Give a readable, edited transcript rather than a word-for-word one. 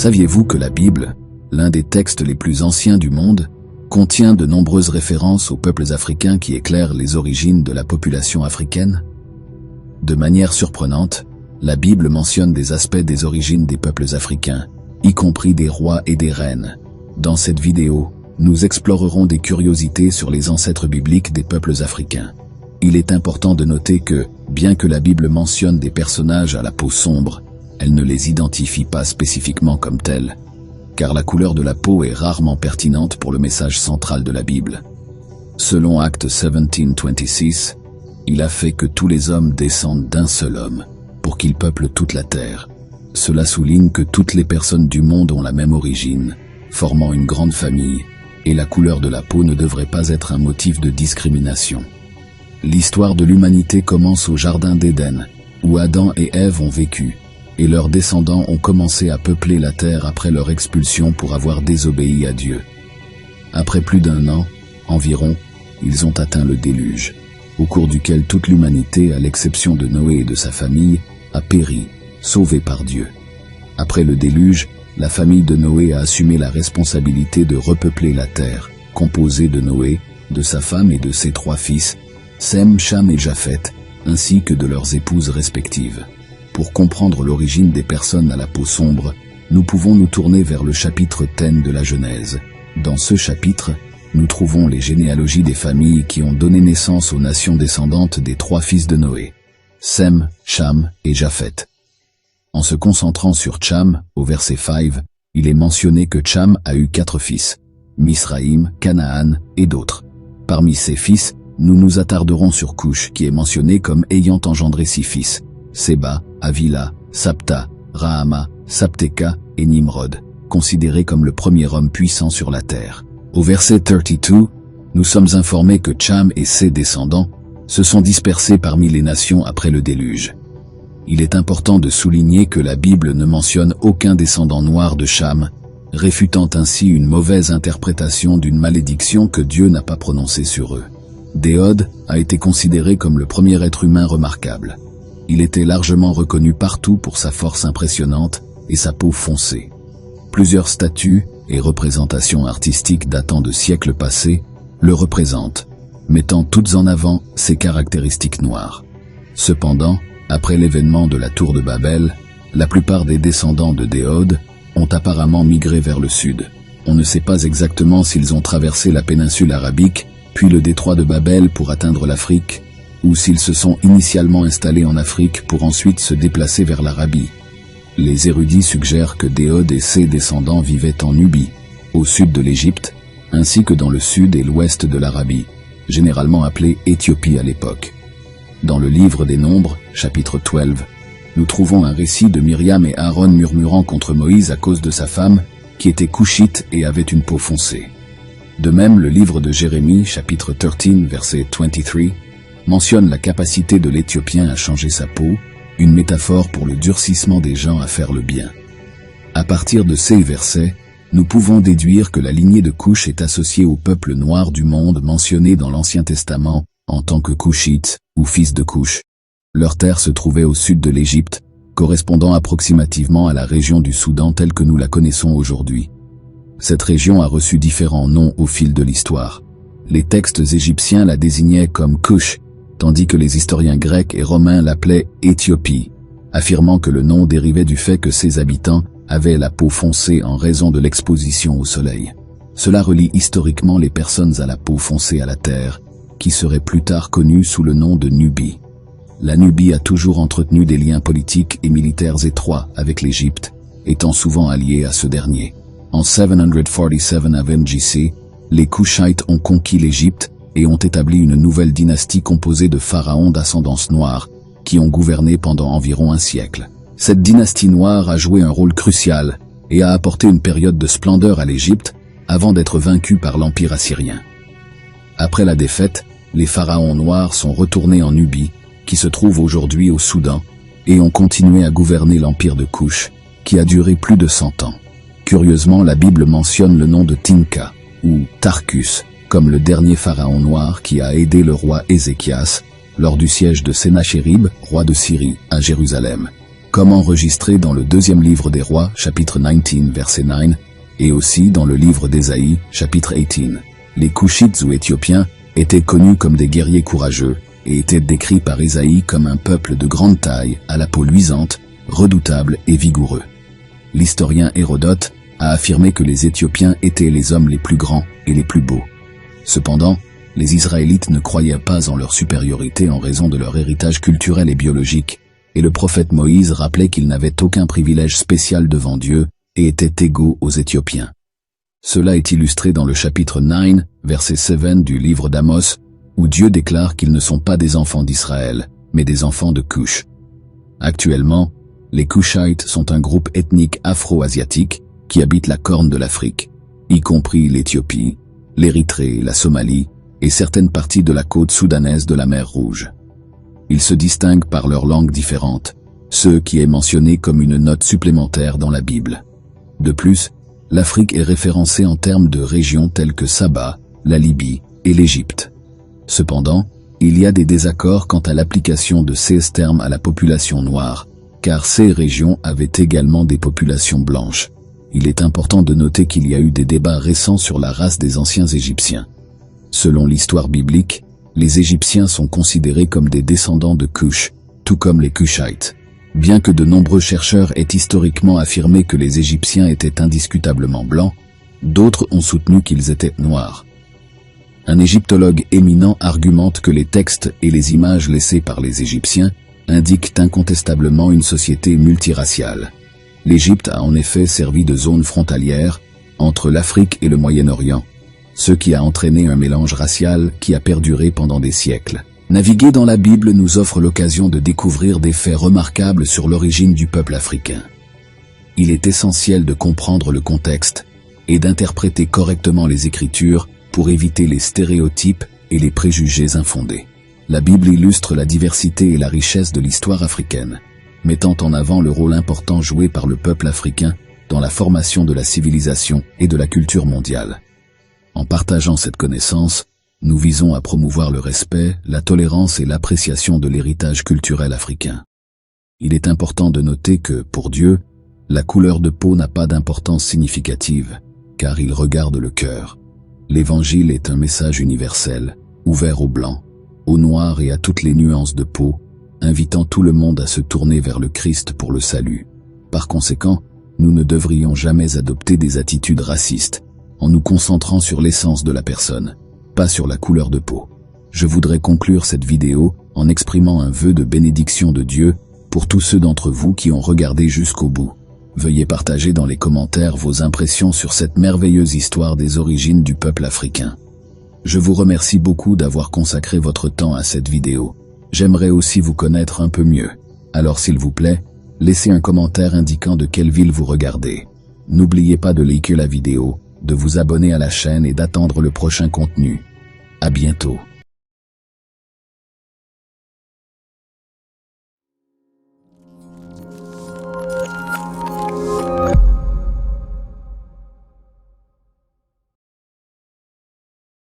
Saviez-vous que la Bible, l'un des textes les plus anciens du monde, contient de nombreuses références aux peuples africains qui éclairent les origines de la population africaine? De manière surprenante, la Bible mentionne des aspects des origines des peuples africains, y compris des rois et des reines. Dans cette vidéo, nous explorerons des curiosités sur les ancêtres bibliques des peuples africains. Il est important de noter que, bien que la Bible mentionne des personnages à la peau sombre, elle ne les identifie pas spécifiquement comme tels, car la couleur de la peau est rarement pertinente pour le message central de la Bible. Selon Actes 17:26, il a fait que tous les hommes descendent d'un seul homme, pour qu'il peuple toute la terre. Cela souligne que toutes les personnes du monde ont la même origine, formant une grande famille, et la couleur de la peau ne devrait pas être un motif de discrimination. L'histoire de l'humanité commence au Jardin d'Éden, où Adam et Ève ont vécu, et leurs descendants ont commencé à peupler la terre après leur expulsion pour avoir désobéi à Dieu. Après plus d'1 an, environ, ils ont atteint le déluge, au cours duquel toute l'humanité, à l'exception de Noé et de sa famille, a péri, sauvée par Dieu. Après le déluge, la famille de Noé a assumé la responsabilité de repeupler la terre, composée de Noé, de sa femme et de ses 3 fils, Sem, Cham et Japheth, ainsi que de leurs épouses respectives. Pour comprendre l'origine des personnes à la peau sombre, nous pouvons nous tourner vers le chapitre 10 de la Genèse. Dans ce chapitre, nous trouvons les généalogies des familles qui ont donné naissance aux nations descendantes des 3 fils de Noé, Sem, Cham et Japheth. En se concentrant sur Cham, au verset 5, il est mentionné que Cham a eu 4 fils, Misraïm, Canaan et d'autres. Parmi ces fils, nous nous attarderons sur Cush qui est mentionné comme ayant engendré 6 fils, Séba, Havila, Sapta, Rahama, Sapteka et Nimrod, considéré comme le premier homme puissant sur la terre. Au verset 32, nous sommes informés que Cham et ses descendants se sont dispersés parmi les nations après le déluge. Il est important de souligner que la Bible ne mentionne aucun descendant noir de Cham, réfutant ainsi une mauvaise interprétation d'une malédiction que Dieu n'a pas prononcée sur eux. Déode a été considéré comme le premier être humain remarquable. Il était largement reconnu partout pour sa force impressionnante et sa peau foncée. Plusieurs statues et représentations artistiques datant de siècles passés le représentent, mettant toutes en avant ses caractéristiques noires. Cependant, après l'événement de la tour de Babel, la plupart des descendants de Déode ont apparemment migré vers le sud. On ne sait pas exactement s'ils ont traversé la péninsule arabique, puis le détroit de Babel pour atteindre l'Afrique, ou s'ils se sont initialement installés en Afrique pour ensuite se déplacer vers l'Arabie. Les érudits suggèrent que Déode et ses descendants vivaient en Nubie, au sud de l'Égypte, ainsi que dans le sud et l'ouest de l'Arabie, généralement appelée Éthiopie à l'époque. Dans le livre des Nombres, chapitre 12, nous trouvons un récit de Myriam et Aaron murmurant contre Moïse à cause de sa femme, qui était couchite et avait une peau foncée. De même, le livre de Jérémie, chapitre 13, verset 23, mentionne la capacité de l'Éthiopien à changer sa peau, une métaphore pour le durcissement des gens à faire le bien. À partir de ces versets, nous pouvons déduire que la lignée de Cush est associée au peuple noir du monde mentionné dans l'Ancien Testament en tant que Cushites ou fils de Cush. Leur terre se trouvait au sud de l'Égypte, correspondant approximativement à la région du Soudan telle que nous la connaissons aujourd'hui. Cette région a reçu différents noms au fil de l'histoire. Les textes égyptiens la désignaient comme Cush, tandis que les historiens grecs et romains l'appelaient Éthiopie, affirmant que le nom dérivait du fait que ses habitants avaient la peau foncée en raison de l'exposition au soleil. Cela relie historiquement les personnes à la peau foncée à la terre, qui seraient plus tard connues sous le nom de Nubie. La Nubie a toujours entretenu des liens politiques et militaires étroits avec l'Égypte, étant souvent alliée à ce dernier. En 747 avant JC, les Cushites ont conquis l'Égypte et ont établi une nouvelle dynastie composée de pharaons d'ascendance noire, qui ont gouverné pendant environ un siècle. Cette dynastie noire a joué un rôle crucial et a apporté une période de splendeur à l'Égypte avant d'être vaincue par l'Empire assyrien. Après la défaite, les pharaons noirs sont retournés en Nubie, qui se trouve aujourd'hui au Soudan, et ont continué à gouverner l'empire de Cush, qui a duré plus de 100 ans. Curieusement, la Bible mentionne le nom de Tinka, ou Tarkus, comme le dernier pharaon noir qui a aidé le roi Ézéchias lors du siège de Sennachérib, roi de Syrie, à Jérusalem. comme enregistré dans le deuxième livre des rois, chapitre 19, verset 9, et aussi dans le livre d'Ésaïe, chapitre 18. Les Cushites ou Éthiopiens étaient connus comme des guerriers courageux et étaient décrits par Ésaïe comme un peuple de grande taille, à la peau luisante, redoutable et vigoureux. L'historien Hérodote a affirmé que les Éthiopiens étaient les hommes les plus grands et les plus beaux. Cependant, les Israélites ne croyaient pas en leur supériorité en raison de leur héritage culturel et biologique, et le prophète Moïse rappelait qu'ils n'avaient aucun privilège spécial devant Dieu et étaient égaux aux Éthiopiens. Cela est illustré dans le chapitre 9, verset 7 du livre d'Amos, où Dieu déclare qu'ils ne sont pas des enfants d'Israël, mais des enfants de Cush. Actuellement, les Cushites sont un groupe ethnique afro-asiatique qui habite la corne de l'Afrique, y compris l'Éthiopie, l'Érythrée, la Somalie et certaines parties de la côte soudanaise de la mer Rouge. Ils se distinguent par leur langue différente, ce qui est mentionné comme une note supplémentaire dans la Bible. De plus, l'Afrique est référencée en termes de régions telles que Saba, la Libye et l'Égypte. Cependant, il y a des désaccords quant à l'application de ces termes à la population noire, car ces régions avaient également des populations blanches. Il est important de noter qu'il y a eu des débats récents sur la race des anciens Égyptiens. Selon l'histoire biblique, les Égyptiens sont considérés comme des descendants de Cush, tout comme les Cushites. Bien que de nombreux chercheurs aient historiquement affirmé que les Égyptiens étaient indiscutablement blancs, d'autres ont soutenu qu'ils étaient noirs. Un égyptologue éminent argumente que les textes et les images laissées par les Égyptiens indiquent incontestablement une société multiraciale. L'Égypte a en effet servi de zone frontalière entre l'Afrique et le Moyen-Orient, ce qui a entraîné un mélange racial qui a perduré pendant des siècles. Naviguer dans la Bible nous offre l'occasion de découvrir des faits remarquables sur l'origine du peuple africain. Il est essentiel de comprendre le contexte et d'interpréter correctement les Écritures pour éviter les stéréotypes et les préjugés infondés. La Bible illustre la diversité et la richesse de l'histoire africaine, mettant en avant le rôle important joué par le peuple africain dans la formation de la civilisation et de la culture mondiale. En partageant cette connaissance, nous visons à promouvoir le respect, la tolérance et l'appréciation de l'héritage culturel africain. Il est important de noter que, pour Dieu, la couleur de peau n'a pas d'importance significative, car il regarde le cœur. L'Évangile est un message universel, ouvert aux blancs, aux noirs et à toutes les nuances de peau, invitant tout le monde à se tourner vers le Christ pour le salut. Par conséquent, nous ne devrions jamais adopter des attitudes racistes, en nous concentrant sur l'essence de la personne, pas sur la couleur de peau. Je voudrais conclure cette vidéo en exprimant un vœu de bénédiction de Dieu pour tous ceux d'entre vous qui ont regardé jusqu'au bout. Veuillez partager dans les commentaires vos impressions sur cette merveilleuse histoire des origines du peuple africain. Je vous remercie beaucoup d'avoir consacré votre temps à cette vidéo. J'aimerais aussi vous connaître un peu mieux. Alors s'il vous plaît, laissez un commentaire indiquant de quelle ville vous regardez. N'oubliez pas de liker la vidéo, de vous abonner à la chaîne et d'attendre le prochain contenu. À bientôt.